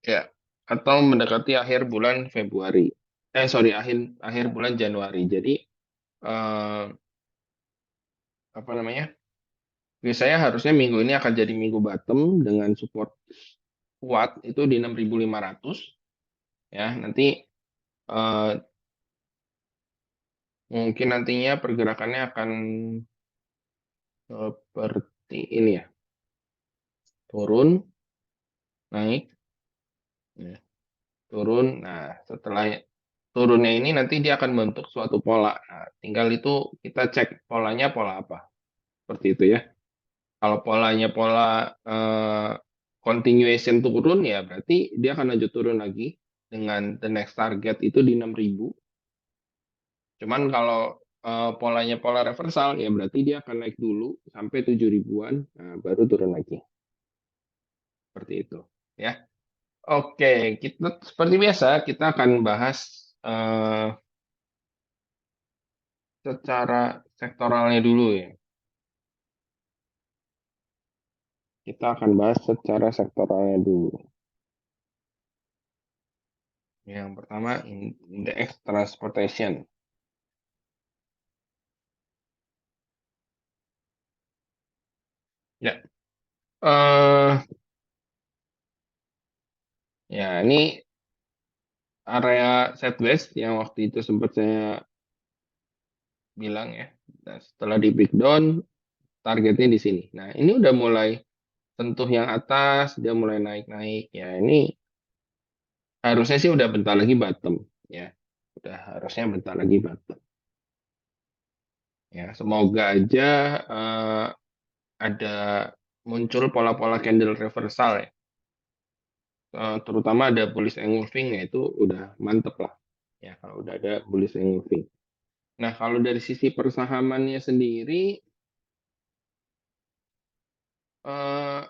Ya, atau mendekati akhir bulan Februari. Sorry, akhir akhir bulan Januari. Jadi eh, apa namanya? Biasanya harusnya minggu ini akan jadi minggu bottom dengan support kuat itu di 6.500 ya. Nanti eh, mungkin nantinya pergerakannya akan seperti ini ya, turun, naik, ya, turun. Nah, setelah turunnya ini nanti dia akan membentuk suatu pola. Nah, tinggal itu kita cek polanya pola apa. Seperti itu ya. Kalau polanya pola eh, continuation turun ya berarti dia akan lanjut turun lagi dengan the next target itu di 6.000. Cuman kalau polanya pola reversal ya berarti dia akan naik dulu sampai 7.000-an, nah, baru turun lagi. Seperti itu ya. Oke, kita seperti biasa kita akan bahas eh, secara sektoralnya dulu ya. Kita akan bahas secara sektoralnya dulu. Yang pertama indeks transportation. Ya, eh ya ini area sideways yang waktu itu sempat saya bilang ya. Nah, setelah di breakdown targetnya di sini. Nah, ini udah mulai sentuh yang atas, dia mulai naik-naik. Ya, ini harusnya sih udah bentar lagi bottom ya. Udah harusnya bentar lagi bottom. Ya, semoga aja eh, ada muncul pola-pola candle reversal ya. Terutama ada bullish engulfing ya itu udah mantep lah. Ya, kalau udah ada bullish engulfing. Nah, kalau dari sisi persahamannya sendiri, eh,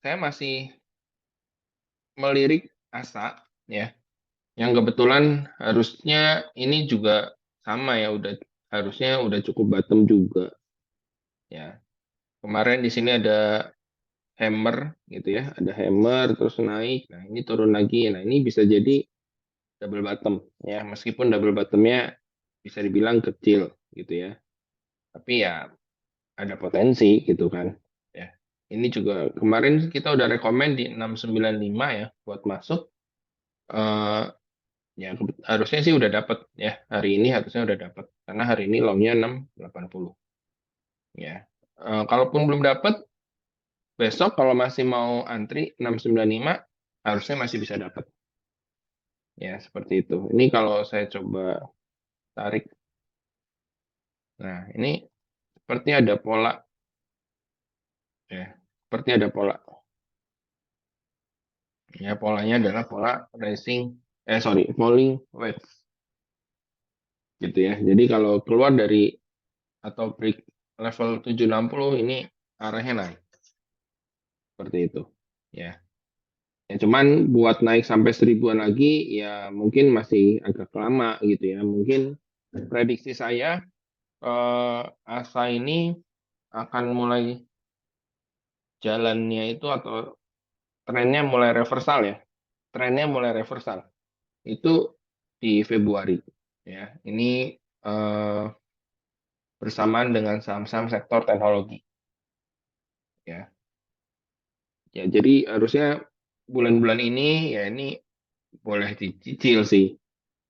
saya masih melirik Asa, ya, yang kebetulan harusnya ini juga sama ya, udah harusnya udah cukup bottom juga, ya. Kemarin di sini ada hammer, gitu ya, ada hammer terus naik, nah ini turun lagi, nah ini bisa jadi double bottom, ya, meskipun double bottomnya bisa dibilang kecil, gitu ya, tapi ya ada potensi gitu kan. Ya. Ini juga kemarin kita udah rekomend di 695 ya buat masuk. Eh ya harusnya sih udah dapat ya. Hari ini harusnya udah dapat karena hari ini longnya 680 ya. Kalaupun belum dapat besok kalau masih mau antri 695 harusnya masih bisa dapat. Ya, seperti itu. Ini kalau saya coba tarik. Nah, ini seperti ada pola ya. Seperti ada pola. Ya, polanya adalah pola rising sorry, falling wedge gitu ya. Jadi kalau keluar dari atau break level 760 ini arahnya naik seperti itu. Ya. Ya cuman buat naik sampai 1.000-an lagi ya mungkin masih agak lama gitu ya. Mungkin prediksi saya ASA ini akan mulai jalannya itu atau trennya mulai reversal ya. Trennya mulai reversal. Itu di Februari ya. Ini eh, bersamaan dengan saham-saham sektor teknologi ya. Ya, jadi harusnya bulan-bulan ini ya ini boleh dicicil sih.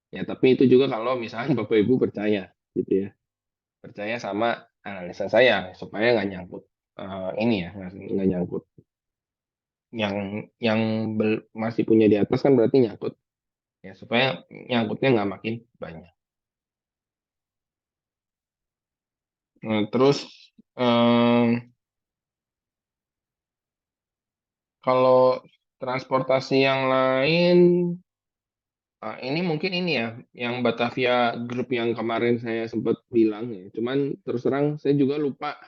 Ya, tapi itu juga kalau misalnya Bapak Ibu percaya gitu ya. Percaya sama analisa saya supaya nggak nyangkut ini ya, nggak nyangkut. Yang yang masih punya di atas kan berarti nyangkut. Ya, supaya nyangkutnya nggak makin banyak. Nah, terus eh, kalau transportasi yang lain ini mungkin ini ya, yang Batavia Group yang kemarin saya sempat bilang ya. Cuman terus terang saya juga lupa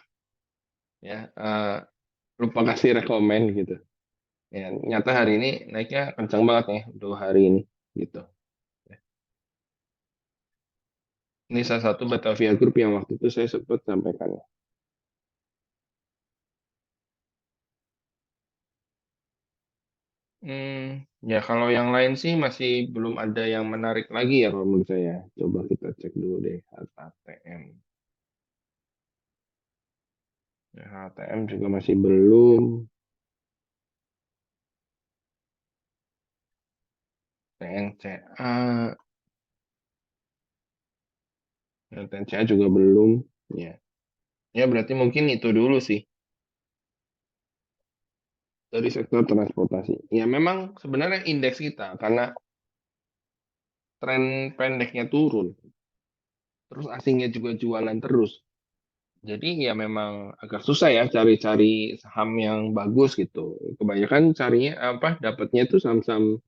ya, lupa kasih rekomen gitu. Ya, nyata hari ini naiknya kencang banget nih untuk hari ini gitu. Ya. Ini salah satu Batavia Group yang waktu itu saya sempat sampaikan. Ya kalau yang lain sih masih belum ada yang menarik lagi ya kalau menurut saya. Coba kita cek dulu deh HTM. Ya, HTM juga masih belum. TNCA, ya, TNCA juga belum. Ya, ya berarti mungkin itu dulu sih dari sektor transportasi. Ya memang sebenarnya indeks kita karena tren pendeknya turun, terus asingnya juga jualan terus. Jadi ya memang agak susah ya cari-cari saham yang bagus gitu. Kebanyakan carinya apa dapatnya tuh saham-saham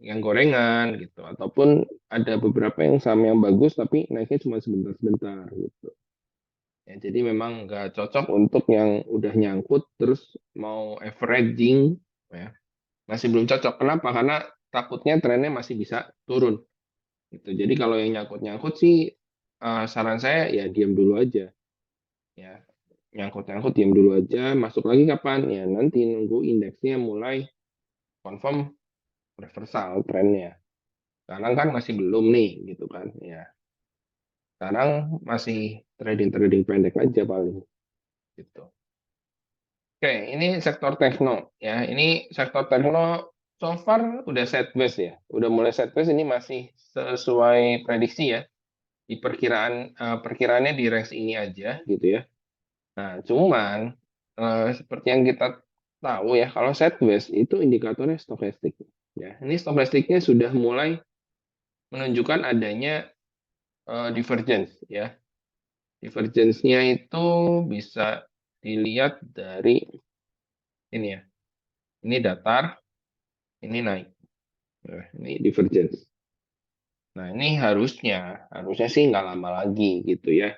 yang gorengan gitu ataupun ada beberapa yang saham yang bagus tapi naiknya cuma sebentar-sebentar gitu. Ya, jadi memang nggak cocok untuk yang udah nyangkut terus mau averaging ya. Masih belum cocok. Kenapa? Karena takutnya trennya masih bisa turun gitu. Jadi kalau yang nyangkut-nyangkut sih saran saya ya diam dulu aja ya. Nyangkut-nyangkut diam dulu aja, masuk lagi kapan? Ya nanti nunggu indeksnya mulai confirm reversal trennya. Sekarang kan masih belum nih gitu kan. Ya, sekarang masih trading-trading pendek aja paling gitu. Oke, ini sektor tekno ya. Ini sektor tekno so far udah sideways ya. Udah mulai sideways ini masih sesuai prediksi ya. Di perkiraannya di range ini aja gitu ya. Nah, cuman seperti yang kita tahu ya, kalau sideways itu indikatornya stokastik. Ya, ini stokastiknya sudah mulai menunjukkan adanya divergence ya. Divergence-nya itu bisa dilihat dari ini ya. Ini datar, ini naik. Nah, ini divergence. Nah, ini harusnya sih nggak lama lagi gitu ya.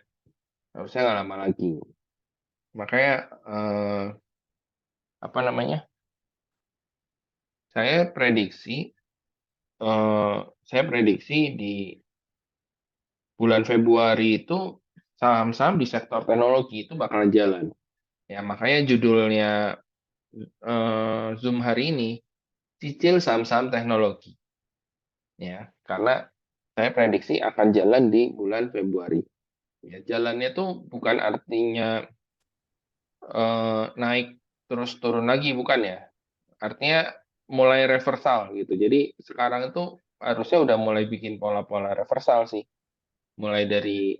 Harusnya nggak lama lagi. Makanya apa namanya? Saya prediksi, eh, saya prediksi di bulan Februari itu saham-saham di sektor teknologi itu bakalan jalan. Ya, makanya judulnya Zoom hari ini cicil saham-saham teknologi. Ya, karena saya prediksi akan jalan di bulan Februari. Ya, jalannya tuh bukan artinya naik terus turun lagi, bukan ya. Artinya mulai reversal gitu. Jadi sekarang itu harusnya udah mulai bikin pola-pola reversal sih. Mulai dari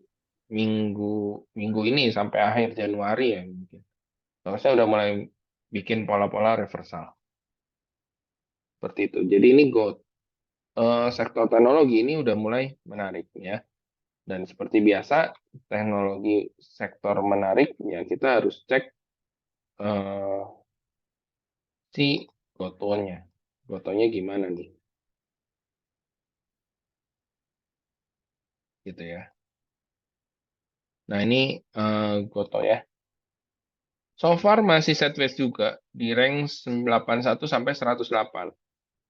minggu minggu ini sampai akhir Januari ya mungkin. Harusnya udah mulai bikin pola-pola reversal seperti itu. Jadi ini sektor teknologi ini udah mulai menarik ya. Dan seperti biasa teknologi sektor menarik ya kita harus cek eh, si gotonya. Gotonya gimana nih? Gitu ya. Nah, ini goto ya. So far masih sideways juga di range 81 sampai 108.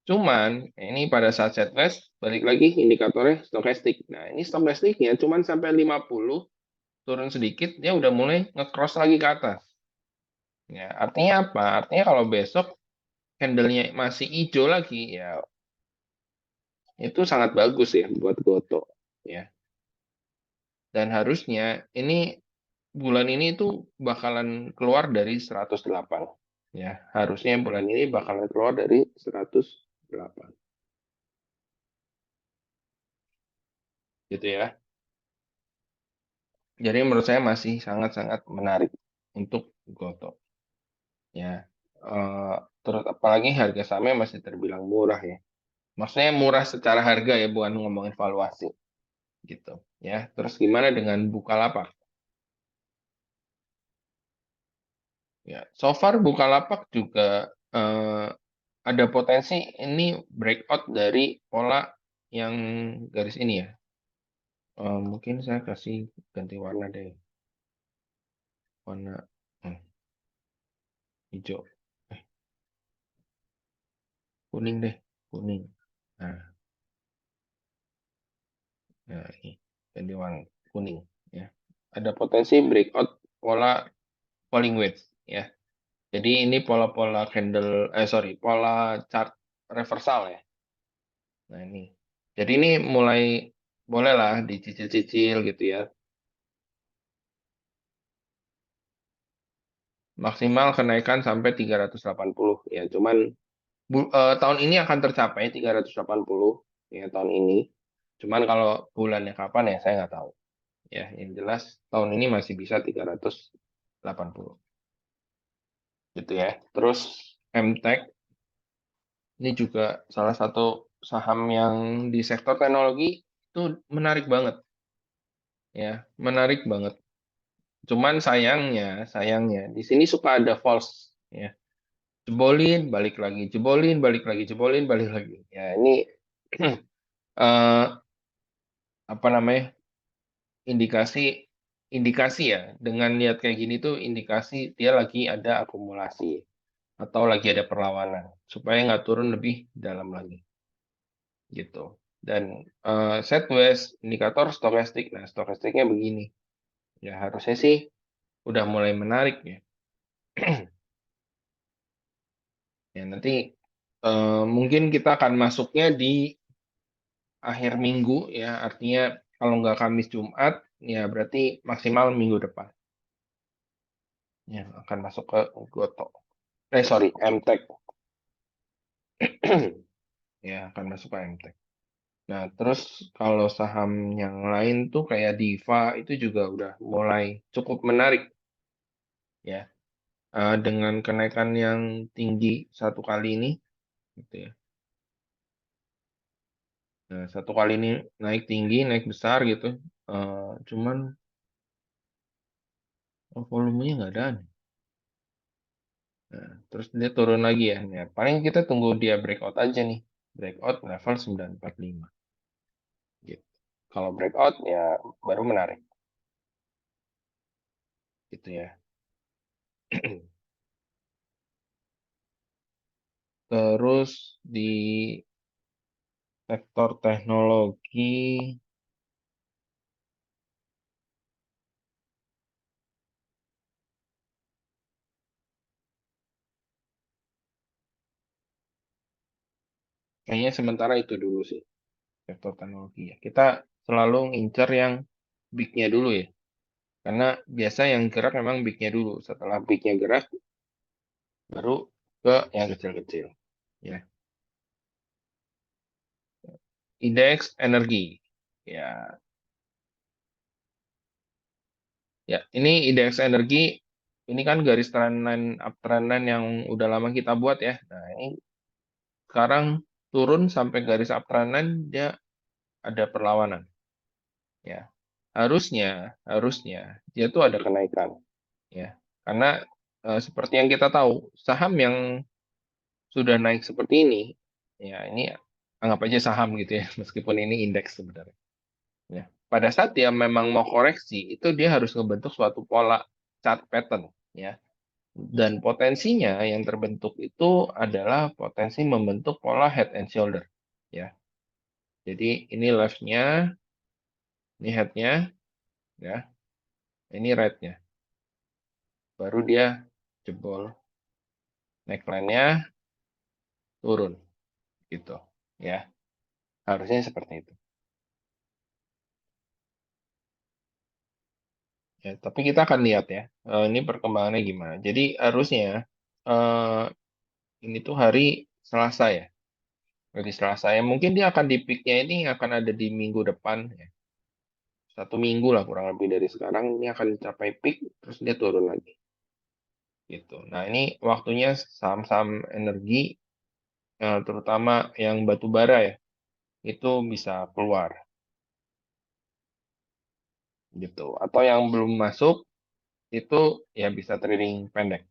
Cuman ini pada saat sideways balik lagi indikatornya stokastik. Nah, ini stokastiknya cuman sampai 50 turun sedikit dia udah mulai nge-cross lagi ke atas. Ya, artinya apa? Artinya kalau besok candlenya masih hijau lagi ya itu sangat bagus ya buat Goto ya. Dan harusnya ini bulan ini tuh bakalan keluar dari 108 ya. Harusnya bulan ini bakalan keluar dari 108 gitu ya. Jadi menurut saya masih sangat-sangat menarik untuk Goto ya. Eh, terus apalagi harga sahamnya masih terbilang murah ya. Maksudnya murah secara harga ya, bukan ngomongin valuasi gitu ya. Terus gimana dengan Bukalapak? Ya, so far Bukalapak juga eh, ada potensi ini breakout dari pola yang garis ini ya. Mungkin saya kasih ganti warna deh, warna hijau, eh, kuning deh, kuning. Nah, nah ini ganti warna kuning ya. Ada potensi breakout pola falling wedge ya. Jadi ini pola-pola pola chart reversal ya. Nah ini. Jadi ini mulai bolehlah dicicil-cicil gitu ya. Maksimal kenaikan sampai 380 ya. Cuman tahun ini akan tercapai 380 ya tahun ini. Cuman kalau bulannya kapan ya saya nggak tahu. Ya, yang jelas tahun ini masih bisa 380 gitu ya. Terus MTech ini juga salah satu saham yang di sektor teknologi itu menarik banget ya, menarik banget. Cuman sayangnya di sini suka ada false ya. Jebolin, balik lagi, jebolin, balik lagi, jebolin, balik lagi. Ya, ini eh, apa namanya? Indikasi indikasi ya. Dengan lihat kayak gini tuh indikasi dia lagi ada akumulasi atau lagi ada perlawanan supaya nggak turun lebih dalam lagi gitu. Dan sideways indikator stokastik. Nah, stokastiknya begini. Ya harusnya sih udah mulai menarik ya. Ya nanti mungkin kita akan masuknya di akhir minggu ya. Artinya kalau nggak Kamis Jumat ya berarti maksimal minggu depan. Ya akan masuk ke Goto. Sorry, MTech. Ya akan masuk ke MTech. Nah, terus kalau saham yang lain tuh kayak Diva itu juga udah mulai cukup menarik ya. Dengan kenaikan yang tinggi satu kali ini gitu ya. Nah, satu kali ini naik tinggi, naik besar gitu. Cuman volumenya nggak ada nih. Nah, terus dia turun lagi ya. Nah, paling kita tunggu dia breakout aja nih. Breakout level 945 gitu. Kalau breakout ya baru menarik gitu ya. Terus di sektor teknologi kayaknya sementara itu dulu sih sektor teknologi ya. Kita selalu ngincer yang big-nya dulu ya. Karena biasa yang gerak memang big-nya dulu. Setelah big-nya gerak baru ke yang kecil-kecil ya. Indeks energi. Ya, ya ini indeks energi ini kan garis trendline uptrend line yang udah lama kita buat ya. Nah, ini sekarang turun sampai garis uptrend line dia ada perlawanan ya. Harusnya dia tuh ada kenaikan ya. Karena seperti yang kita tahu, saham yang sudah naik seperti ini ya ini anggap aja saham gitu ya, meskipun ini indeks sebenarnya. Ya. Pada saat dia memang mau koreksi, itu dia harus ngebentuk suatu pola chart pattern ya. Dan potensinya yang terbentuk itu adalah potensi membentuk pola head and shoulder ya. Jadi ini left-nya, ini head-nya ya, ini right-nya. Baru dia jebol neckline-nya turun gitu ya. Harusnya seperti itu. Ya, tapi kita akan lihat ya, ini perkembangannya gimana. Jadi harusnya eh, ini tuh hari Selasa ya. Hari Selasa ya. Mungkin dia akan di peak-nya ini akan ada di minggu depan ya. 1 minggu lah kurang lebih dari sekarang ini akan capai peak terus dia turun lagi gitu. Nah ini waktunya saham-saham energi terutama yang batu bara ya itu bisa keluar gitu. Atau yang belum masuk itu ya bisa trading pendek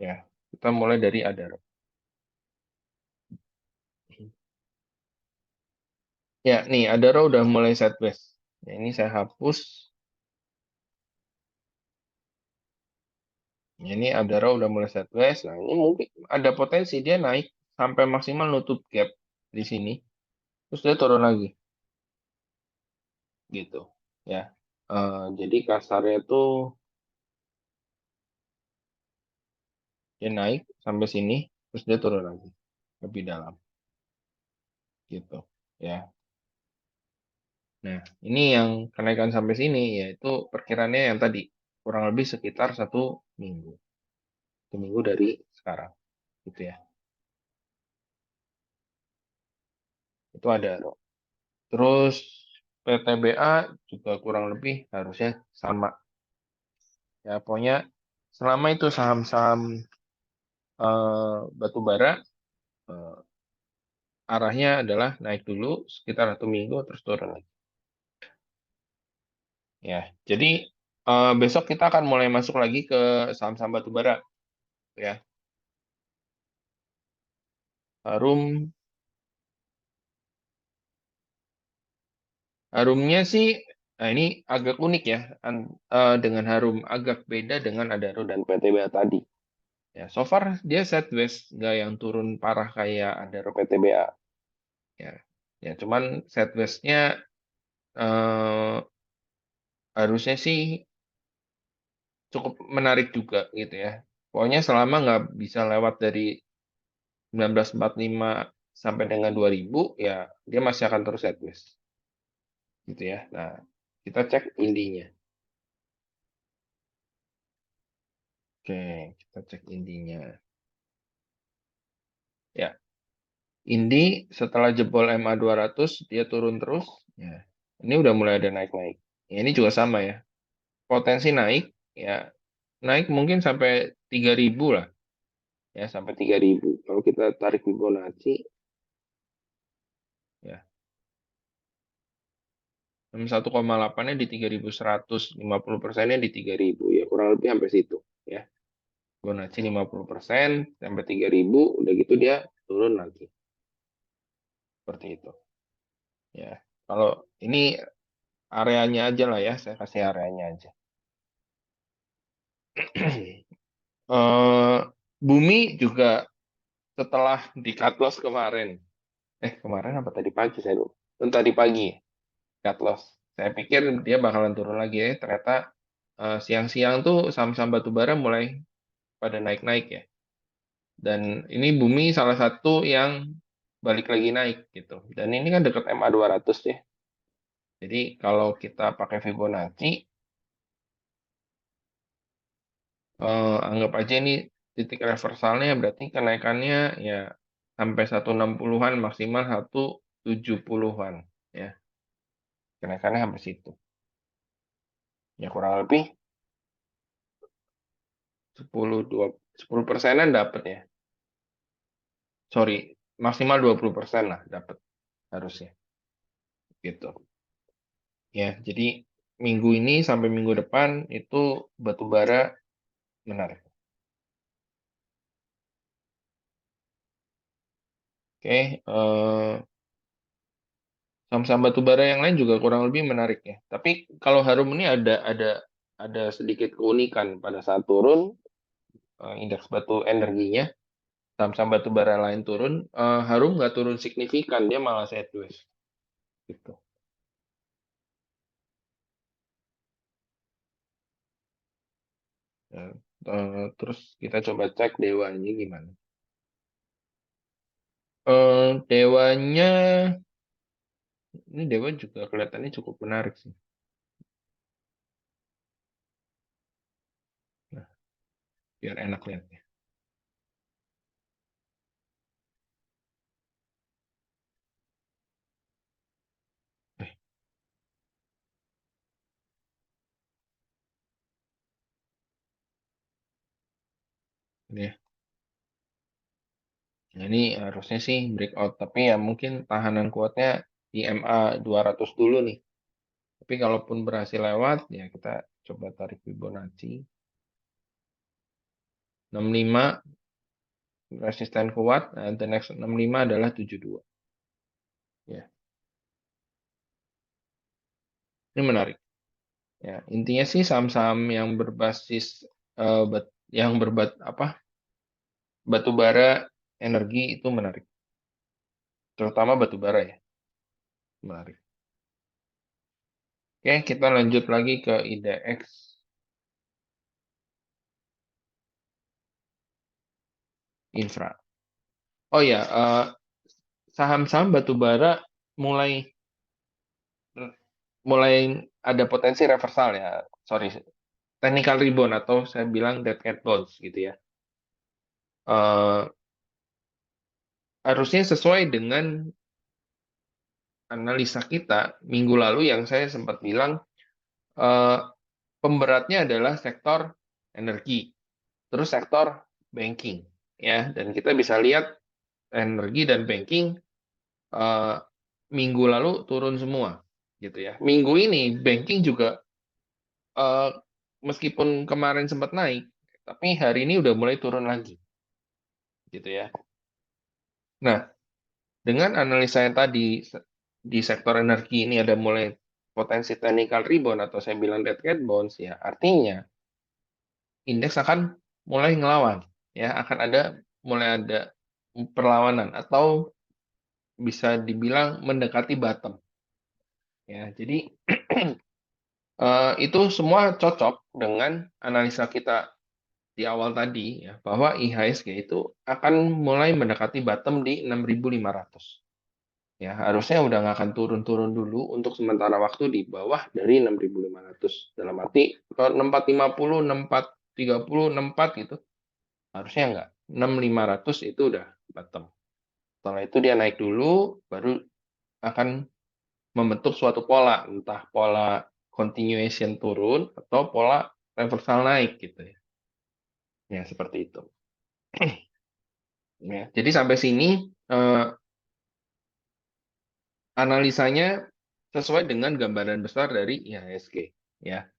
ya. Kita mulai dari Adaro. Ya nih Adaro udah mulai sideways. Ya, ini saya hapus. Ya, ini Adaro udah mulai sideways. Nah ini mungkin ada potensi dia naik sampai maksimal nutup gap di sini. Terus dia turun lagi gitu ya. Jadi kasarnya tuh Dia naik sampai sini, terus dia turun lagi lebih dalam, gitu. Ya. Nah, ini yang kenaikan sampai sini, yaitu perkiraannya yang tadi kurang lebih sekitar 1 minggu, 1 minggu dari sekarang, gitu ya. Itu ada. Terus PTBA juga kurang lebih harusnya sama. Ya, pokoknya selama itu saham-saham batu bara eh, arahnya adalah naik dulu sekitar 1 minggu terus turun lagi. Ya, jadi besok kita akan mulai masuk lagi ke saham-saham batu bara. Ya, harum harumnya sih, nah ini agak unik ya, dengan harum agak beda dengan Adaro dan PTBA tadi. Ya, so far dia sideways, nggak yang turun parah kayak Adaro PTBA. Ya, ya cuman sideways-nya eh, harusnya sih cukup menarik juga gitu ya. Pokoknya selama nggak bisa lewat dari 1945 sampai dengan 2000, ya dia masih akan terus sideways gitu ya. Nah, kita cek indinya. Oke, kita cek indinya. Ya, indi setelah jebol MA 200 dia turun terus. Ya, ini udah mulai ada naik-naik. Ya, ini juga sama ya. Potensi naik, ya naik mungkin sampai 3000 lah. Ya, sampai 3000. Kalau kita tarik Fibonacci, ya 1,8-nya di 3100, 50%-nya di 3000. Ya, kurang lebih sampai situ. Ya, Fibonacci 50% sampai 3000, udah gitu dia turun lagi. Seperti itu. Ya, kalau ini areanya aja lah ya, saya kasih areanya aja. eh Bumi juga setelah di cut loss kemarin, kemarin apa tadi pagi saya lupa. Tadi pagi cut loss. Saya pikir dia bakalan turun lagi ya. Ternyata siang-siang tuh saham-saham batu bara mulai pada naik-naik ya. Dan ini Bumi salah satu yang balik lagi naik gitu. Dan ini kan dekat MA 200 ya. Jadi kalau kita pakai Fibonacci, anggap aja ini titik reversalnya berarti kenaikannya ya sampai 160-an maksimal 170-an ya. Kenaikannya sampai situ. Ya kurang lebih 10 persenan dapat ya. Sorry, maksimal 20% lah dapat harusnya gitu. Ya, jadi minggu ini sampai minggu depan itu batu bara menarik. Oke, saham-saham batu bara yang lain juga kurang lebih menarik ya. Tapi kalau Harum ini ada sedikit keunikan pada saat turun, indeks batu energinya, saham-saham batu bara lain turun, Harum nggak turun signifikan, dia malah sideways gitu. Ya, terus kita coba cek dewanya gimana. Dewanya, ini dewa juga kelihatannya cukup menarik sih. Nah, biar enak lihatnya. Eh, ini ya. Nah, ini harusnya sih breakout, tapi ya mungkin tahanan kuatnya di MA 200 dulu nih. Tapi kalaupun berhasil lewat, ya kita coba tarik Fibonacci. 65 resisten kuat, nah, the next 65 adalah 72. Ya, ini menarik. Ya, intinya sih saham-saham yang berbasis yang apa batu bara energi itu menarik. Terutama batu bara ya, menarik. Oke, kita lanjut lagi ke IDX. infra. Oh ya, saham-saham batubara mulai mulai ada potensi reversal ya. Sorry, technical rebound atau saya bilang dead cat bounce gitu ya. Eh, Harusnya sesuai dengan analisa kita minggu lalu yang saya sempat bilang, eh, pemberatnya adalah sektor energi, terus sektor banking ya. Dan kita bisa lihat energi dan banking eh, minggu lalu turun semua gitu ya. Minggu ini banking juga eh, meskipun kemarin sempat naik, tapi hari ini udah mulai turun lagi gitu ya. Nah, dengan analisa yang tadi di sektor energi ini ada mulai potensi technical rebound atau saya bilang dead cat bounce ya, artinya indeks akan mulai ngelawan ya, akan mulai ada perlawanan atau bisa dibilang mendekati bottom ya. Jadi itu semua cocok dengan analisa kita di awal tadi ya, bahwa IHSG itu akan mulai mendekati bottom di 6.500. Ya, harusnya udah nggak akan turun-turun dulu untuk sementara waktu di bawah dari 6.500. Dalam arti kalau 6450, 6430, 64 gitu, harusnya nggak. 6500 itu udah bottom. Setelah itu dia naik dulu, baru akan membentuk suatu pola, entah pola continuation turun atau pola reversal naik gitu ya. Ya, seperti itu. Ya, jadi sampai sini eh, analisanya sesuai dengan gambaran besar dari IHSG. Ya.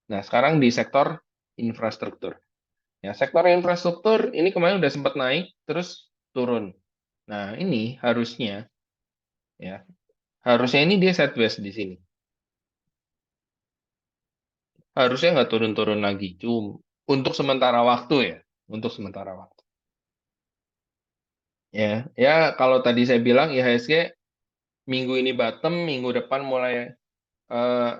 Nah, sekarang di sektor infrastruktur. Ya, sektor infrastruktur ini kemarin udah sempat naik, terus turun. Nah, ini ya, harusnya ini dia sideways di sini. Harusnya nggak turun-turun lagi. Untuk sementara waktu ya, untuk sementara waktu. Ya, ya kalau tadi saya bilang IHSG minggu ini bottom, minggu depan mulai eh,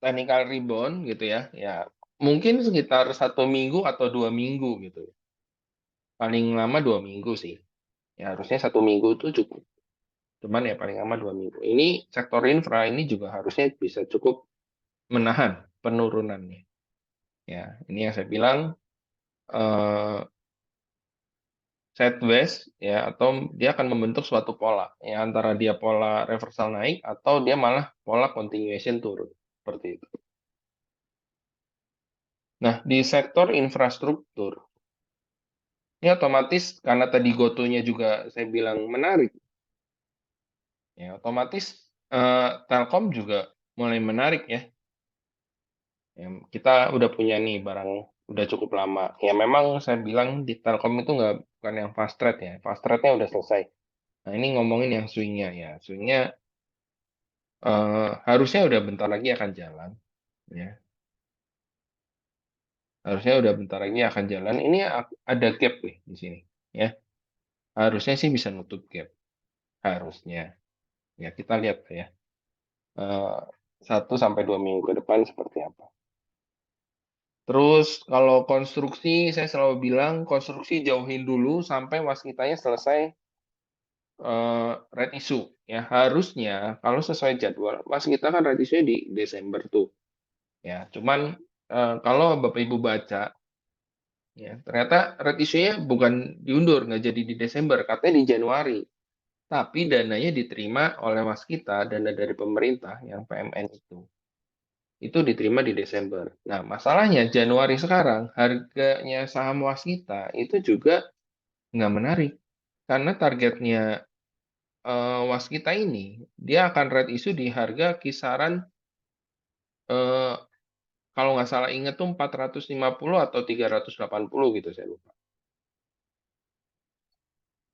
technical rebound gitu ya. Ya, mungkin sekitar 1 minggu atau 2 minggu gitu. Paling lama 2 minggu sih. Ya, harusnya 1 minggu itu cukup. Cuman ya paling lama 2 minggu. Ini sektor infra ini juga harusnya bisa cukup menahan penurunannya. Ya, ini yang saya bilang eh, sideways ya, atau dia akan membentuk suatu pola ya, antara dia pola reversal naik atau dia malah pola continuation turun seperti itu. Nah, di sektor infrastruktur ini otomatis karena tadi gotonya juga saya bilang menarik ya, otomatis Telkom juga mulai menarik ya. Ya, kita udah punya nih barang udah cukup lama. Ya memang saya bilang di Telkom itu nggak, bukan yang fast trade ya. Fast trade-nya udah selesai. Nah ini ngomongin yang swingnya ya. Swingnya harusnya udah bentar lagi akan jalan. Ya, harusnya udah bentar lagi akan jalan. Ini ada gap nih di sini. Ya, harusnya sih bisa nutup gap. Harusnya. Ya kita lihat ya. Eh, 1 sampai 2 minggu ke depan seperti apa. Terus kalau konstruksi, saya selalu bilang konstruksi jauhin dulu sampai waskitanya selesai red issue. Ya harusnya kalau sesuai jadwal, waskita kan red issue di Desember tuh. Ya, cuman kalau Bapak Ibu baca, ya ternyata red issue-nya bukan diundur, nggak jadi di Desember, katanya di Januari. Tapi dananya diterima oleh waskita, dana dari pemerintah yang PMN itu. Itu diterima di Desember. Nah, masalahnya Januari sekarang harganya saham waskita itu juga nggak menarik karena targetnya waskita ini dia akan red issue di harga kisaran eh, kalau nggak salah ingat tuh 450 atau 380 gitu saya lupa.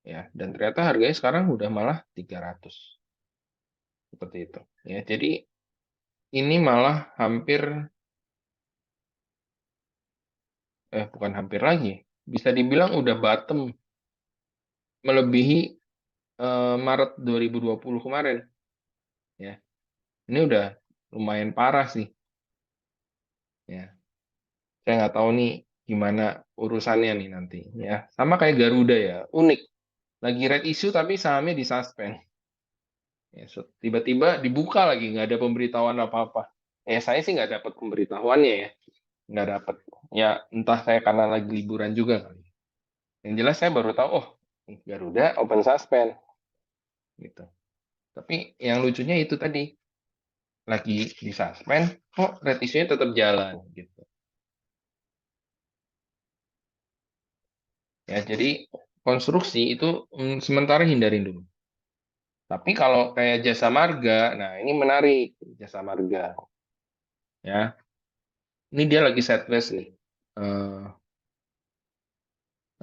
Ya, dan ternyata harganya sekarang udah malah 300 seperti itu. Ya, jadi ini malah hampir bukan hampir lagi. Bisa dibilang udah bottom melebihi Maret 2020 kemarin ya. Ini udah lumayan parah sih ya. Saya nggak tahu nih gimana urusannya nih nanti ya. Sama kayak Garuda ya, unik. Lagi red issue tapi sahamnya disuspend. Ya, tiba-tiba dibuka lagi, nggak ada pemberitahuan apa-apa. Saya sih nggak dapat pemberitahuannya ya, nggak dapat. Ya entah saya karena lagi liburan juga kali. Yang jelas saya baru tahu, oh Garuda open suspend gitu. Tapi yang lucunya itu tadi, lagi disuspend, kok red issue-nya tetap jalan gitu. Ya jadi konstruksi itu sementara hindarin dulu. Tapi kalau kayak jasa marga, nah ini menarik jasa marga. Ya, ini dia lagi sideways nih. Eh,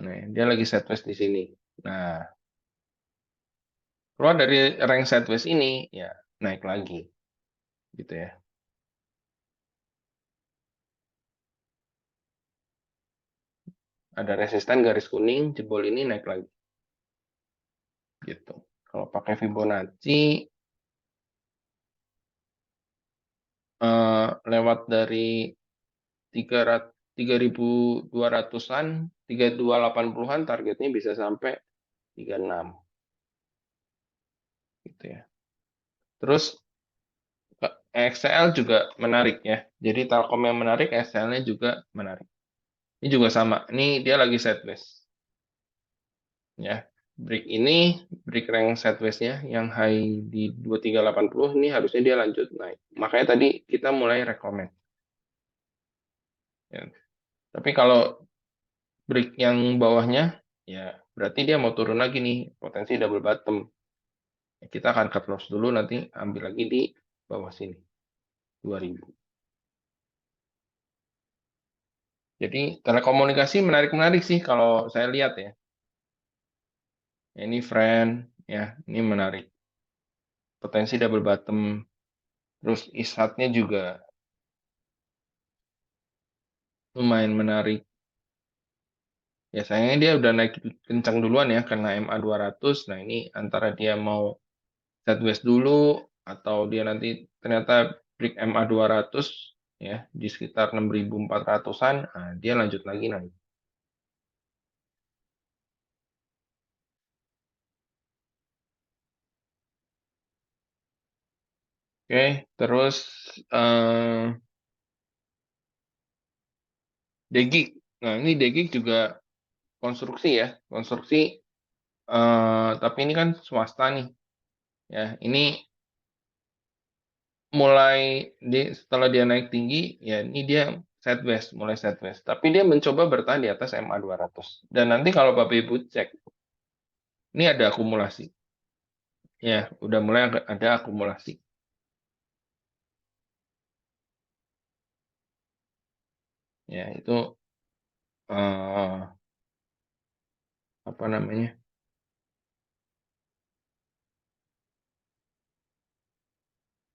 nih, dia lagi sideways di sini. Nah, keluar dari rank sideways ini, ya naik lagi, gitu ya. Ada resisten garis kuning, jebol ini naik lagi, gitu. Kalau pakai Fibonacci, lewat dari 3.200-an, 3280-an, targetnya bisa sampai 36, gitu ya. Terus XL juga menarik ya. Jadi Telkom yang menarik, XL-nya juga menarik. Ini juga sama. Ini dia lagi sideways. Ya, break rank sideways-nya yang high di 2380 ini harusnya dia lanjut naik. Makanya tadi kita mulai rekomend. Ya. Tapi kalau break yang bawahnya, ya berarti dia mau turun lagi nih, potensi double bottom. Ya, kita akan cut loss dulu, nanti ambil lagi di bawah sini, 2000. Jadi telekomunikasi menarik-menarik sih kalau saya lihat ya. Ini friend, ya ini menarik. Potensi double bottom. Terus ishatnya juga lumayan menarik. Ya sayangnya dia udah naik kencang duluan ya karena MA 200. Nah ini antara dia mau sideways dulu atau dia nanti ternyata break MA 200 ya di sekitar 6.400-an, nah, dia lanjut lagi nanti. Oke, terus eh Degik. Nah ini Degik juga konstruksi ya, konstruksi. Tapi ini kan swasta nih. Ya, ini mulai setelah dia naik tinggi, ya ini dia sideways, mulai sideways. Tapi dia mencoba bertahan di atas MA 200. Dan nanti kalau Bapak Ibu cek, ini ada akumulasi. Ya, udah mulai ada akumulasi. Ya, itu eh, apa namanya?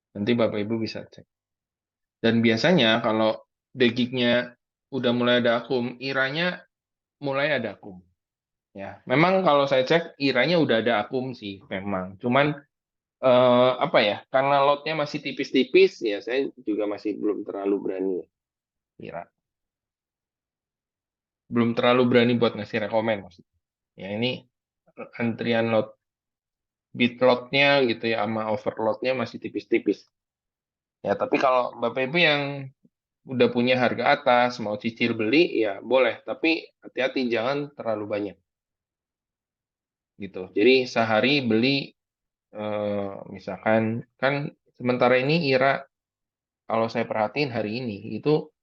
Nanti Bapak Ibu bisa cek. Dan biasanya kalau dagingnya udah mulai ada akum, iranya mulai ada akum. Ya, memang kalau saya cek iranya udah ada akum sih, memang. Cuman apa ya? Karena lotnya masih tipis-tipis, ya saya juga masih belum terlalu berani kira. Belum terlalu berani buat ngasih rekomen maksudnya. Ya ini antrian lot, bit lotnya gitu ya, sama overloadnya masih tipis-tipis. Ya tapi kalau Bapak Ibu yang udah punya harga atas, mau cicil beli, ya boleh. Tapi hati-hati jangan terlalu banyak gitu. Jadi sehari beli, misalkan kan sementara ini IRA kalau saya perhatiin hari ini itu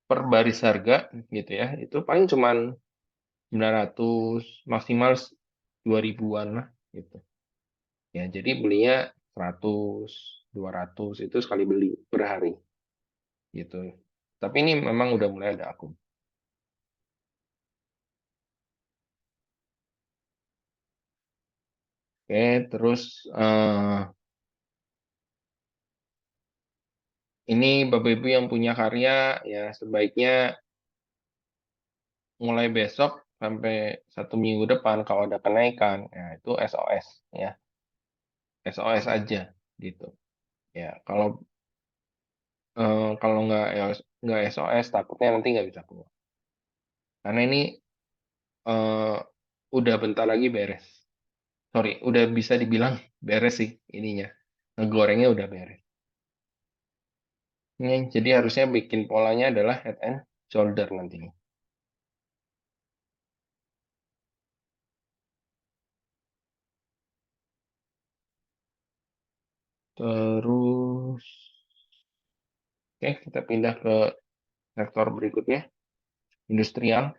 per baris harga gitu ya, itu paling cuman 900, maksimal 2000-an lah gitu. Ya, jadi belinya 100, 200 itu sekali beli per hari gitu. Tapi ini memang udah mulai ada akun. Oke, terus ini Bapak Ibu yang punya karya ya sebaiknya mulai besok sampai 1 minggu depan kalau ada kenaikan, ya itu SOS ya, SOS aja gitu. Ya, kalau kalau nggak SOS takutnya nanti nggak bisa keluar. Karena ini eh, udah bentar lagi beres. Sorry, udah bisa dibilang beres sih ininya. Ngegorengnya udah beres. Ini jadi harusnya bikin polanya adalah head and shoulder nantinya. Terus, oke, kita pindah ke sektor berikutnya, industrial.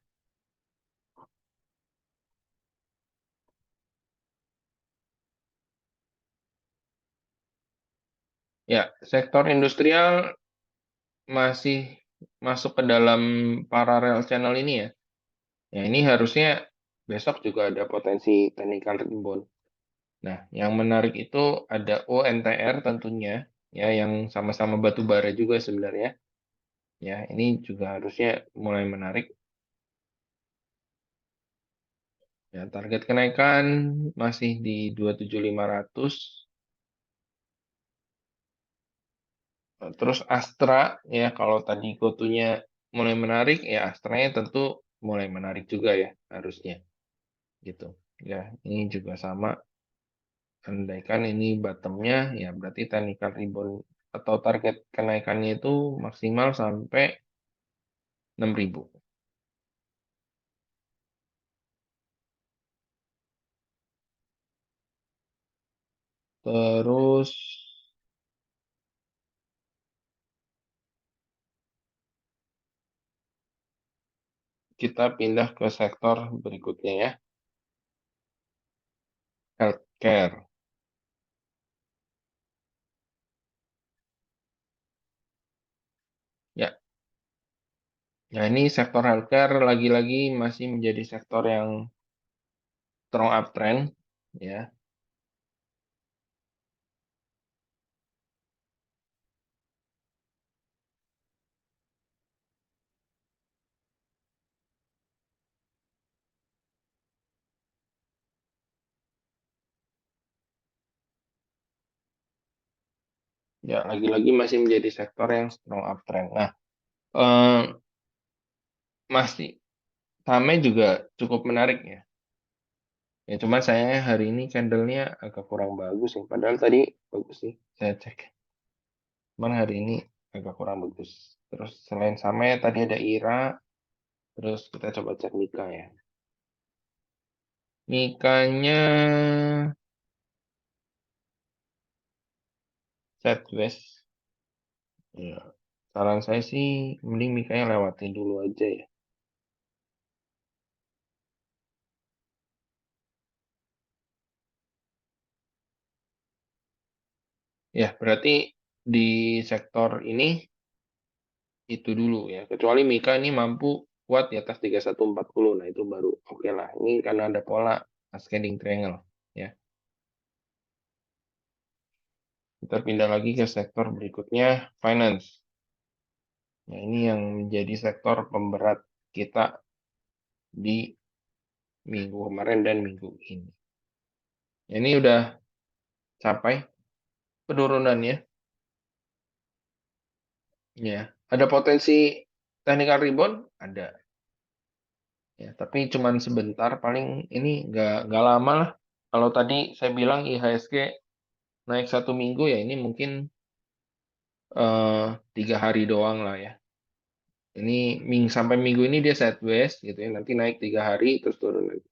Ya, sektor industrial masih masuk ke dalam parallel channel ini ya. Ya, ini harusnya besok juga ada potensi technical rebound. Nah, yang menarik itu ada ONTR tentunya, ya, yang sama-sama batu bara juga sebenarnya. Ya, ini juga harusnya mulai menarik. Ya, target kenaikan masih di 27.500. Terus Astra, ya, kalau tadi gotunya mulai menarik, ya Astranya tentu mulai menarik juga ya, harusnya. Gitu. Ya, ini juga sama. Andaikan ini bottomnya, ya berarti technical rebound atau target kenaikannya itu maksimal sampai 6.000. Terus kita pindah ke sektor berikutnya ya, healthcare. Ya, ya ini sektor healthcare lagi-lagi masih menjadi sektor yang strong uptrend ya. Ya, lagi-lagi masih menjadi sektor yang strong uptrend. Nah, eh, masih sahamnya juga cukup menarik ya. Ya, cuman saya hari ini candlenya agak kurang bagus ya. Padahal tadi bagus sih, saya cek. Cuman hari ini agak kurang bagus. Terus selain sama ya tadi ada IRA, terus kita coba cek Mika ya. Mikanya sideways. Ya. Saran saya sih mending Mikanya lewatin dulu aja ya. Ya, berarti di sektor ini itu dulu ya. Kecuali Mika ini mampu kuat di atas 3140. Nah, itu baru oke lah. Ini karena ada pola ascending triangle ya. Kita pindah lagi ke sektor berikutnya, finance. Nah, ini yang menjadi sektor pemberat kita di minggu kemarin dan minggu ini. Ini udah capai penurunannya. Ya, ada potensi technical rebound? Ada. Ya, tapi cuman sebentar, paling ini nggak lama lah. Kalau tadi saya bilang IHSG naik 1 minggu, ya ini mungkin 3 hari doang lah ya. Ini sampai minggu ini dia sideways gitu ya. Nanti naik 3 hari terus turun lagi.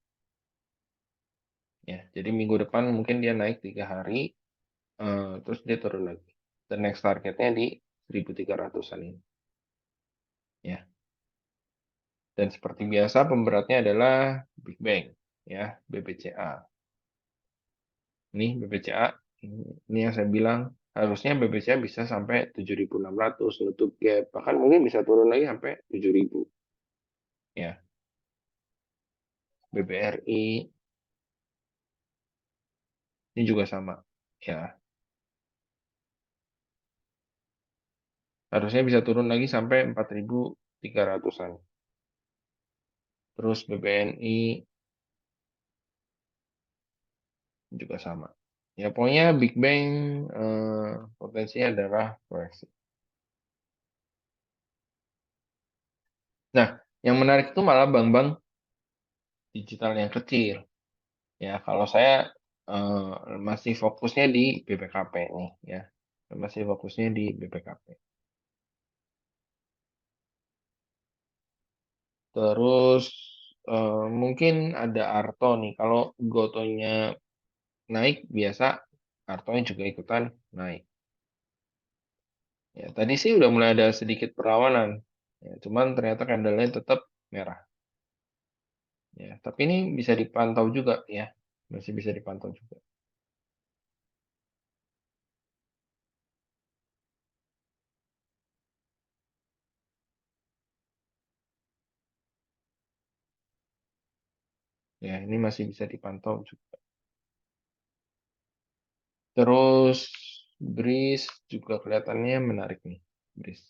Ya, jadi minggu depan mungkin dia naik 3 hari, terus dia turun lagi. Dan next targetnya di 1.300-an ini. Ya, dan seperti biasa pemberatnya adalah Big Bang, ya, BBCA. Ini BBCA, ini yang saya bilang harusnya BBCA bisa sampai 7.600 nutup gap, bahkan mungkin bisa turun lagi sampai 7.000. Ya, BBRI ini juga sama. Ya, harusnya bisa turun lagi sampai 4.300-an. Terus BBNI juga sama. Ya, pokoknya Big Bang potensinya adalah koreksi. Nah, yang menarik itu malah bank-bank digital yang kecil. Ya, kalau saya masih fokusnya di BPKP nih, ya. Masih fokusnya di BPKP. Terus mungkin ada Arto nih. Kalau Gotonya naik, biasa Artonya juga ikutan naik. Ya, tadi sih udah mulai ada sedikit perlawanan. Ya, cuman ternyata candlenya tetap merah. Ya, tapi ini bisa dipantau juga ya. Masih bisa dipantau juga. Ya, ini masih bisa dipantau juga. Terus Breeze juga kelihatannya menarik nih. Breeze.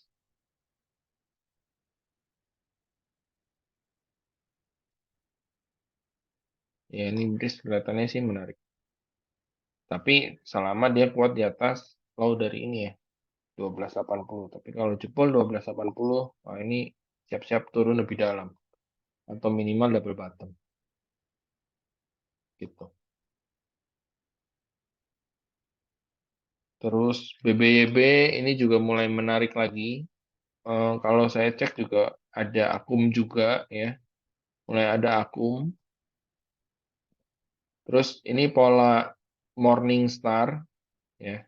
Ya, ini Breeze kelihatannya sih menarik. Tapi selama dia kuat di atas low dari ini ya, 1280. Tapi kalau jebol 1280, wah ini siap-siap turun lebih dalam. Atau minimal double bottom. Gitu. Terus BBYB ini juga mulai menarik lagi. Kalau saya cek juga ada akum juga ya. Mulai ada akum. Terus ini pola Morningstar ya.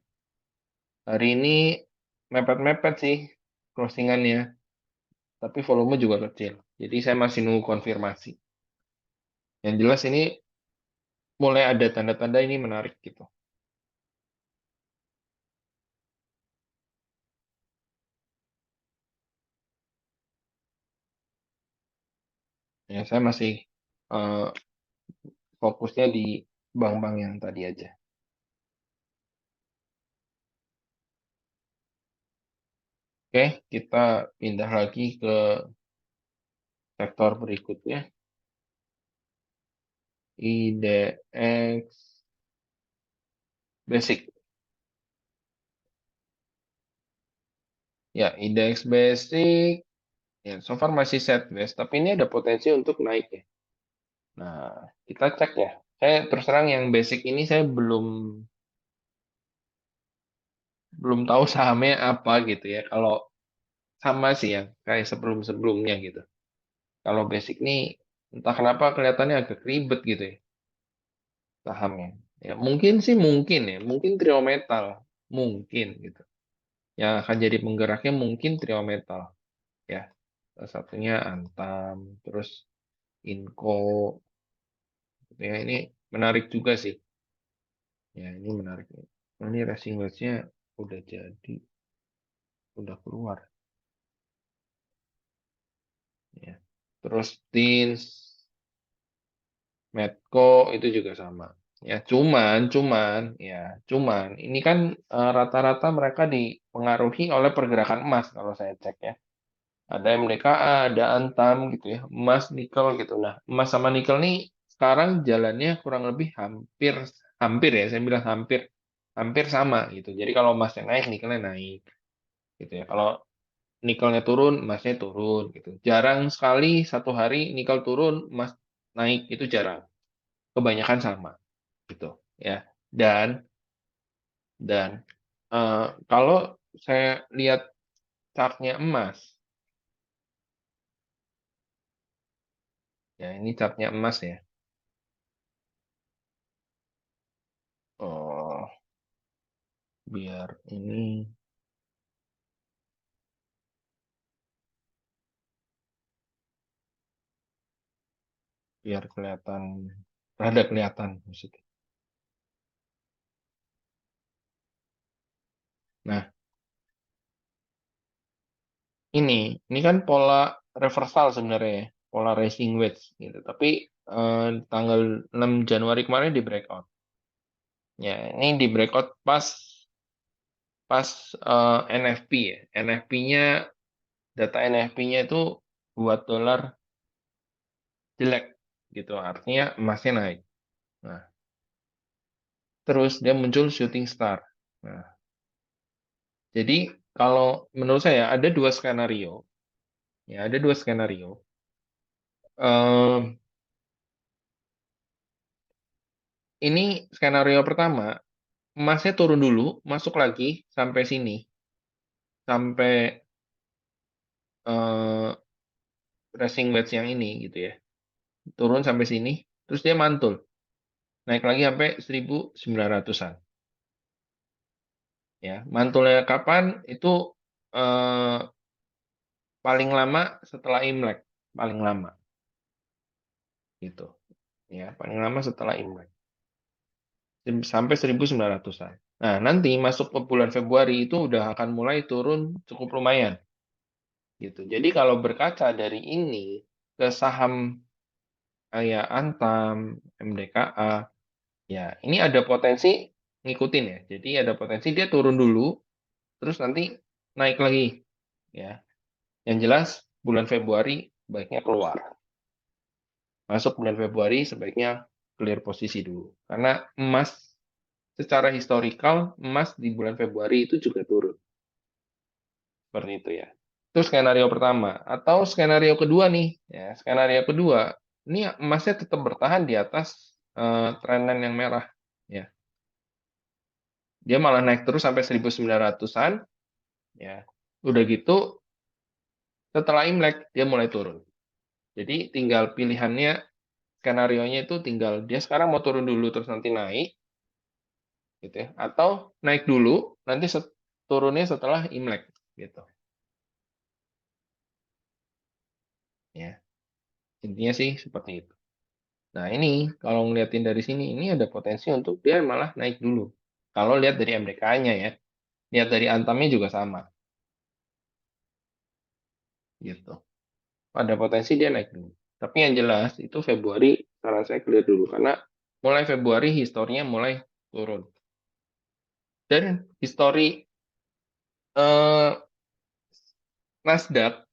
Hari ini mepet-mepet sih closingannya. Tapi volume juga kecil. Jadi saya masih nunggu konfirmasi. Yang jelas ini mulai ada tanda-tanda ini menarik gitu. Ya, saya masih eh, fokusnya di bank-bank yang tadi aja. Oke, kita pindah lagi ke sektor berikutnya. IDX Basic. Ya, IDX Basic ya, so far masih sideways, tapi ini ada potensi untuk naik ya. Nah, kita cek ya. Saya terus terang yang basic ini saya belum tahu sahamnya apa gitu ya. Kalau sama sih ya, kayak sebelum-sebelumnya gitu. Kalau basic nih, entah kenapa kelihatannya agak ribet gitu ya sahamnya. Ya, mungkin ya, mungkin trio metal, mungkin gitu. Yang akan jadi penggeraknya mungkin trio metal ya. Salah satunya Antam, terus Inco, gitu ya ini menarik juga sih. Ya, ini menarik. Nah, ini racing wedge-nya udah jadi, udah keluar ya. Terus Teens, Medco itu juga sama. Ya, cuman ini kan rata-rata mereka dipengaruhi oleh pergerakan emas kalau saya cek ya. Ada MDKA, ada Antam gitu ya, emas, nikel gitu. Nah, emas sama nikel nih sekarang jalannya kurang lebih hampir hampir ya, saya bilang hampir hampir sama gitu. Jadi kalau emasnya naik, nikelnya naik gitu ya. Kalau nikelnya turun, emasnya turun gitu. Jarang sekali satu hari nikel turun, emas naik itu jarang. Kebanyakan sama gitu ya. Dan dan kalau saya lihat chartnya emas, ya ini chartnya emas ya. Oh, biar ini biar kelihatan rada kelihatan maksudnya. Nah, ini kan pola reversal sebenarnya ya, pola racing wedge gitu. Tapi tanggal 6 Januari kemarin di breakout. Ya, ini di breakout pas pas NFP ya. NFP-nya data NFP-nya itu buat dolar jelek gitu. Artinya emasnya naik. Nah, terus dia muncul shooting star. Nah, jadi kalau menurut saya ada dua skenario. Ya, ada dua skenario. Em, ini skenario pertama, emasnya turun dulu, masuk lagi sampai sini, sampai eh racing wedge yang ini gitu ya. Turun sampai sini, terus dia mantul. Naik lagi sampai 1900-an. Ya, mantulnya kapan? Itu eh, paling lama setelah Imlek, paling lama gitu. Ya, paling lama setelah Imlek sampai 1900-an. Nah, nanti masuk ke bulan Februari itu udah akan mulai turun cukup lumayan gitu. Jadi kalau berkaca dari ini ke saham kayak Antam, MDKA, ya ini ada potensi ngikutin ya. Jadi ada potensi dia turun dulu, terus nanti naik lagi ya. Yang jelas bulan Februari baiknya keluar. Masuk bulan Februari sebaiknya clear posisi dulu. Karena emas secara historikal emas di bulan Februari itu juga turun. Seperti itu ya. Itu skenario pertama. Atau skenario kedua nih, ya, skenario kedua, ini emasnya tetap bertahan di atas trend line yang merah, ya. Dia malah naik terus sampai 1900-an, ya. Udah gitu, setelah Imlek dia mulai turun. Jadi tinggal pilihannya, skenario-nya itu tinggal dia sekarang mau turun dulu terus nanti naik, gitu ya. Atau naik dulu, nanti turunnya setelah Imlek, gitu. Ya, intinya sih seperti itu. Nah, ini kalau ngeliatin dari sini, ini ada potensi untuk dia malah naik dulu. Kalau lihat dari MDK-nya ya, lihat dari Antamnya juga sama, gitu. Ada potensi dia naik dulu. Tapi yang jelas itu Februari saran saya clear dulu karena mulai Februari historinya mulai turun. Dan histori eh, Nasdaq,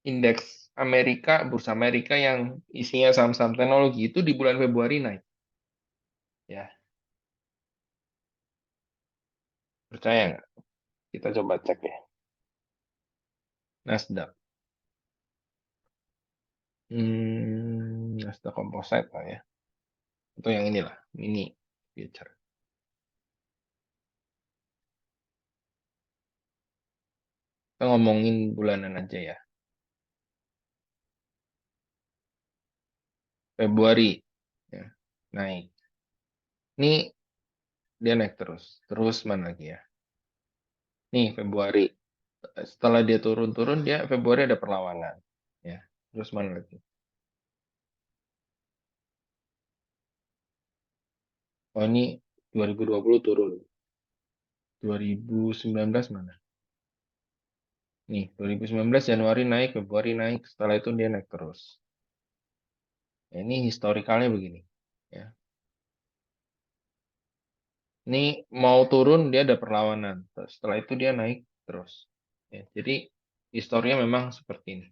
indeks Amerika, bursa Amerika yang isinya saham-saham teknologi itu di bulan Februari naik. Ya, percaya nggak? Kita coba cek ya. Nasdaq. Nasdaq Composite lah ya. Atau yang inilah, mini future. Kita ngomongin bulanan aja ya. Februari ya, naik. Ini dia naik terus. Terus mana lagi ya? Nih Februari. Setelah dia turun-turun, dia Februari ada perlawanan. Ya. Terus mana lagi? Oh ini 2020 turun. 2019 mana? Nih 2019 Januari naik, Februari naik. Setelah itu dia naik terus. Ya, ini historikalnya begini. Ya. Ini mau turun dia ada perlawanan. Setelah itu dia naik terus. Ya, jadi historinya memang seperti ini.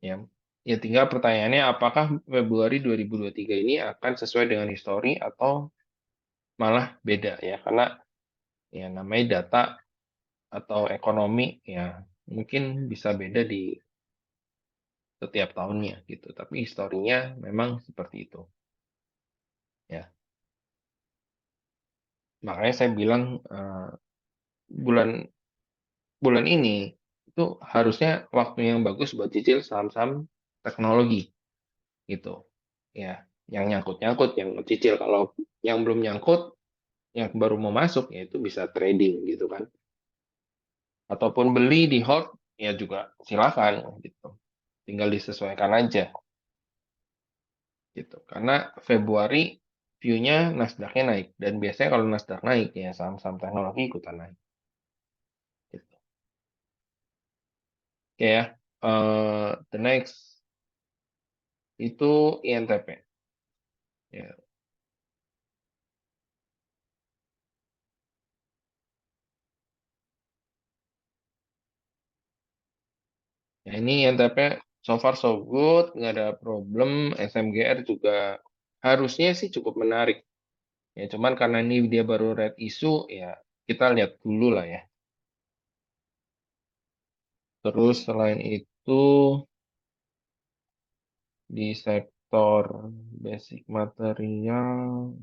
Ya, ya tinggal pertanyaannya apakah Februari 2023 ini akan sesuai dengan histori atau malah beda ya? Karena ya namanya data atau ekonomi ya mungkin bisa beda di setiap tahunnya gitu. Tapi historinya memang seperti itu. Ya, makanya saya bilang bulan bulan ini itu harusnya waktu yang bagus buat cicil saham-saham teknologi gitu. Ya, yang nyangkut-nyangkut, yang cicil. Kalau yang belum nyangkut, yang baru mau masuk, ya itu bisa trading gitu kan. Ataupun beli di hold, ya juga silakan gitu. Tinggal disesuaikan aja gitu. Karena Februari view-nya Nasdaq-nya naik. Dan biasanya kalau Nasdaq naik, ya saham-saham teknologi ikutan naik. Gitu. Oke ya. The next itu INTP. Ya, ya ini INTP so far so good, nggak ada problem. SMGR juga harusnya sih cukup menarik. Ya, cuman karena ini dia baru red issue, ya kita lihat dulu lah ya. Terus selain itu itu di sektor basic material.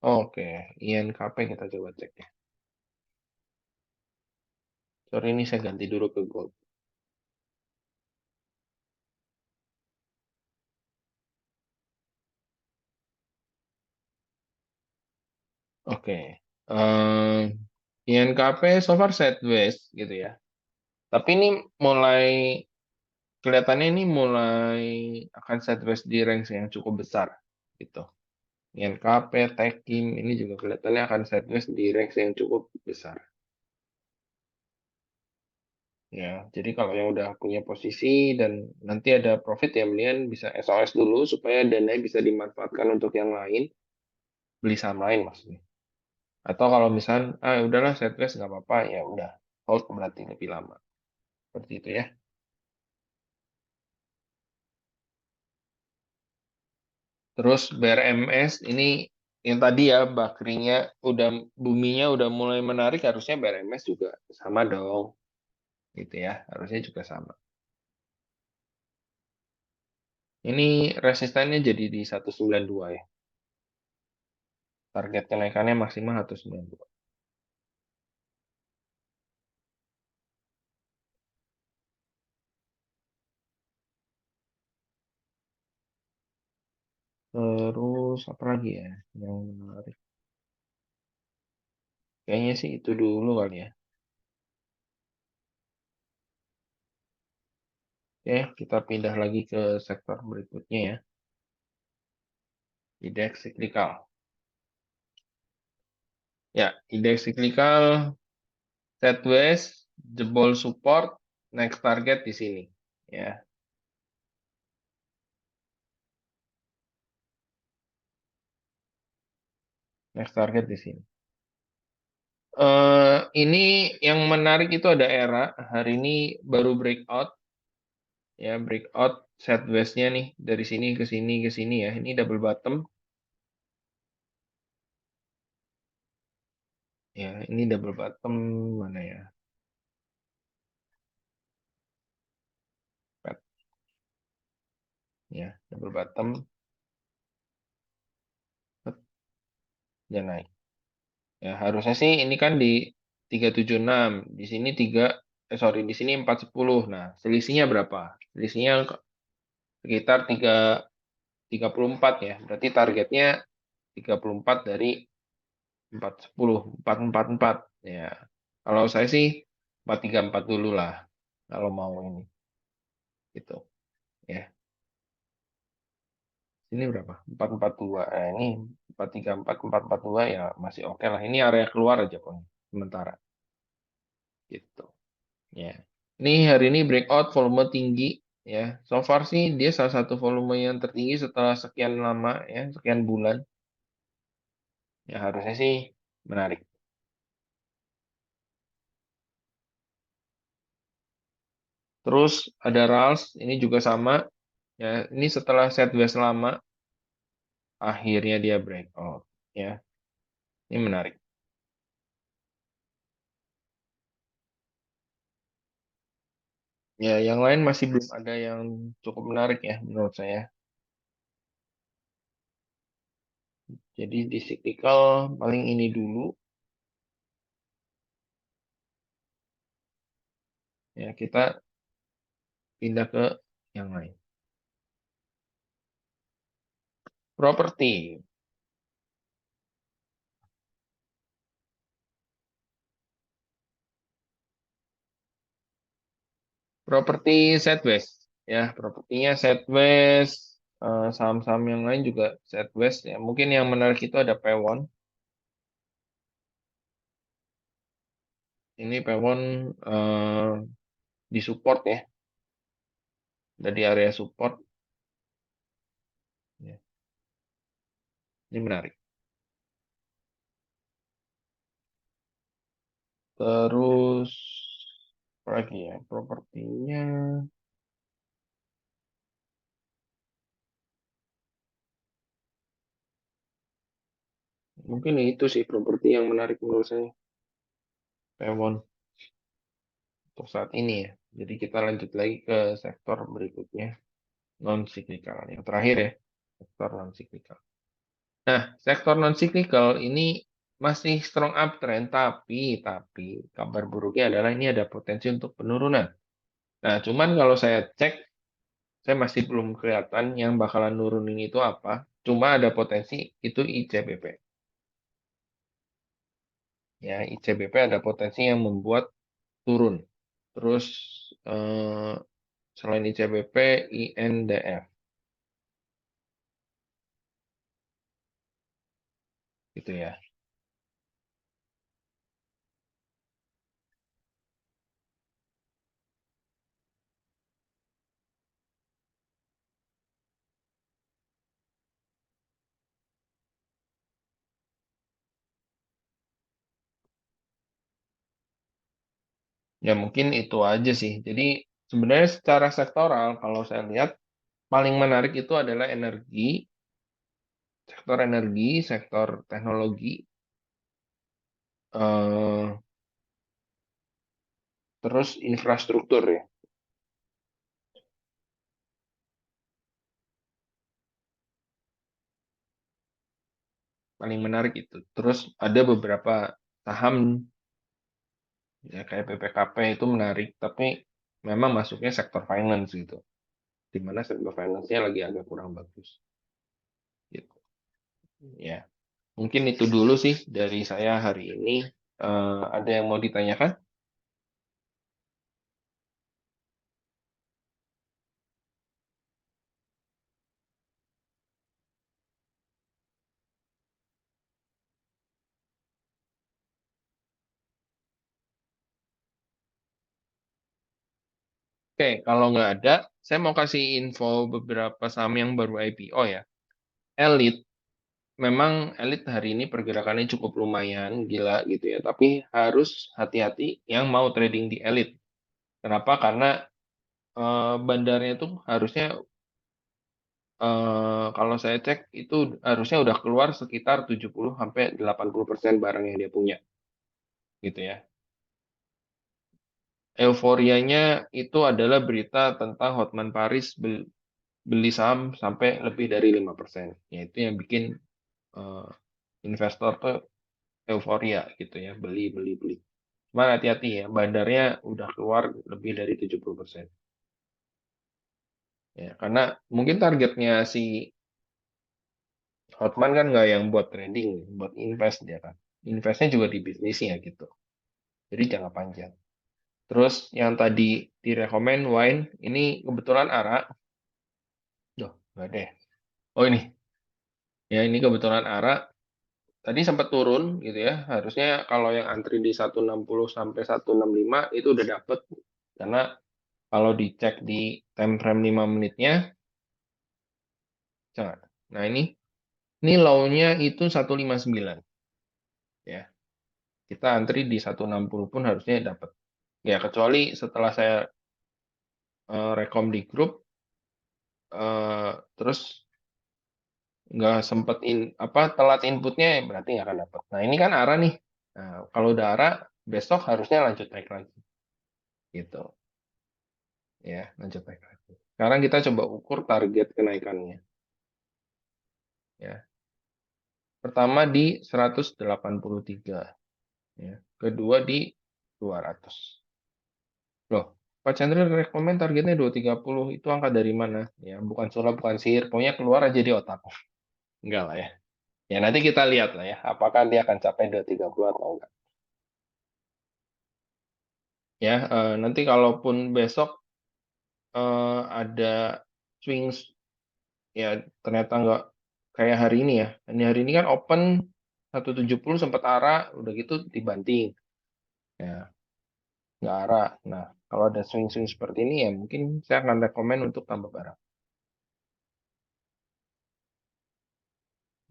Oke, INKP kita coba cek ya. Sorry, ini saya ganti dulu ke gold. Oke. Ehm, INKP so far sideways gitu ya. Tapi ini mulai kelihatannya ini mulai akan sideways di range yang cukup besar gitu. INKP, Tekim ini juga kelihatannya akan sideways di range yang cukup besar. Ya, jadi kalau yang udah punya posisi dan nanti ada profit ya mendingan bisa SOS dulu supaya dana bisa dimanfaatkan untuk yang lain, beli saham lain maksudnya. Atau kalau misalnya udahlah sideways nggak apa-apa ya udah hold berarti lebih lama. Seperti itu ya. Terus BRMS ini yang tadi ya bakrinya udah buminya udah mulai menarik harusnya BRMS juga sama dong gitu ya harusnya juga sama. Ini resistannya jadi di 192 ya. Target kenaikannya maksimal 192. Terus apa lagi ya yang menarik? Kayaknya sih itu dulu kali ya. Oke, kita pindah lagi ke sektor berikutnya ya. Indeks siklikal. Ya, indeks siklikal sideways, jebol support, next target di sini. Ya, next target di sini. Ini yang menarik itu ada era hari ini baru breakout ya breakout sideways-nya nih dari sini ke sini ke sini ya. Ini double bottom ya. Ini double bottom mana ya? Pet, ya double bottom pet, dia naik. Ya harusnya sih ini kan di 376 di sini 3 sorry di sini 410. Nah, selisihnya berapa? Selisihnya sekitar 34 ya. Berarti targetnya 34 dari 410, 444. Ya, kalau saya sih 434 dulu lah. Kalau mau ini, gitu. Ya, ini berapa? 442. Nah, ini 434, 442 ya masih oke lah. Ini area keluar aja pokoknya. Sementara, gitu. Ya. Ini hari ini breakout volume tinggi. Ya, so far sih dia salah satu volume yang tertinggi setelah sekian lama ya, sekian bulan. Ya harusnya sih menarik. Terus ada RALS, ini juga sama. Ya, ini setelah sideways lama, akhirnya dia breakout. Ya, ini menarik. Ya, yang lain masih belum ada yang cukup menarik ya menurut saya. Jadi di cyclical paling ini dulu. Ya, kita pindah ke yang lain. Properti. Properti sideways. Ya, propertinya sideways. Saham-saham yang lain juga sideways. Ya, mungkin yang menarik itu ada Pewon. Ini Pewon di support ya. Dari area support. Ya, ini menarik. Terus apa lagi ya? Propertinya mungkin itu sih properti yang menarik menurut saya. Pewon untuk saat ini ya. Jadi kita lanjut lagi ke sektor berikutnya, non cyclical. Yang terakhir ya, sektor non cyclical. Nah, sektor non cyclical ini masih strong uptrend, tapi kabar buruknya adalah ini ada potensi untuk penurunan. Nah, cuman kalau saya cek, saya masih belum kelihatan yang bakalan nurunin itu apa. Cuma ada potensi itu ICBP. Ya, ICBP ada potensi yang membuat turun. Terus eh, selain ICBP, INDF gitu ya. Ya mungkin itu aja sih. Jadi sebenarnya secara sektoral kalau saya lihat paling menarik itu adalah energi, sektor teknologi, eh, terus infrastruktur ya. Paling menarik itu. Terus ada beberapa saham ya kayak BPKP itu menarik, tapi memang masuknya sektor finance gitu. Di mana sektor finance-nya lagi agak kurang bagus gitu. Ya, mungkin itu dulu sih dari saya hari ini. Ada yang mau ditanyakan? Oke, kalau nggak ada, saya mau kasih info beberapa saham yang baru IPO ya. Elite, memang Elite hari ini pergerakannya cukup lumayan, gila gitu ya. Tapi harus hati-hati yang mau trading di Elite. Kenapa? Karena bandarnya itu harusnya, kalau saya cek, itu harusnya udah keluar sekitar 70 sampai 80% barang yang dia punya, gitu ya. Euforianya itu adalah berita tentang Hotman Paris beli saham sampai lebih dari 5%. Ya, itu yang bikin eh, investor tuh euforia gitu ya, beli, beli, beli. Cuma hati-hati ya, bandarnya udah keluar lebih dari 70%. Ya, karena mungkin targetnya si Hotman kan nggak yang buat trading, buat invest dia kan. Investnya juga di bisnisnya gitu. Jadi jangka panjang. Terus yang tadi direkomend wine, ini kebetulan ARA. Duh, nggak ada ya. Oh ini, ya ini kebetulan ARA. Tadi sempat turun gitu ya. Harusnya kalau yang antri di 160 sampai 165 itu udah dapet. Karena kalau dicek di time frame 5 menitnya, jangan. Nah ini low-nya itu 159 ya. Kita antri di 160 pun harusnya dapat. Ya kecuali setelah saya rekom di grup, terus nggak sempet apa telat inputnya ya berarti nggak akan dapat. Nah ini kan arah nih. Nah, kalau udah arah besok harusnya lanjut naik lagi gitu ya, lanjut naik lagi. Sekarang kita coba ukur target kenaikannya ya. Pertama di 183 ya. Kedua di 200. Loh, Pak Chandra rekomend targetnya 230 itu angka dari mana? Ya, bukan sulap, bukan sihir. Pokoknya keluar aja di otak. Enggak lah ya. Ya, nanti kita lihat lah ya. Apakah dia akan capai 230 atau enggak. Ya, nanti kalaupun besok ada swing, ya ternyata enggak kayak hari ini ya. Ini hari ini kan open 170 sempat arah, udah gitu dibanting. Ya, nggak arah. Nah, kalau ada swing-swing seperti ini ya mungkin saya akan rekomen untuk tambah barang.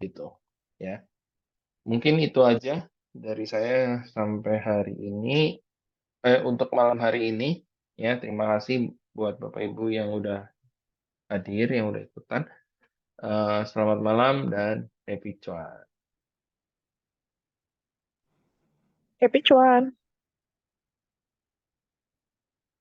Gitu. Ya. Mungkin itu aja dari saya sampai hari ini, untuk malam hari ini. Ya, terima kasih buat Bapak Ibu yang udah hadir, yang udah ikutan. Selamat malam dan happy cuan. Happy cuan.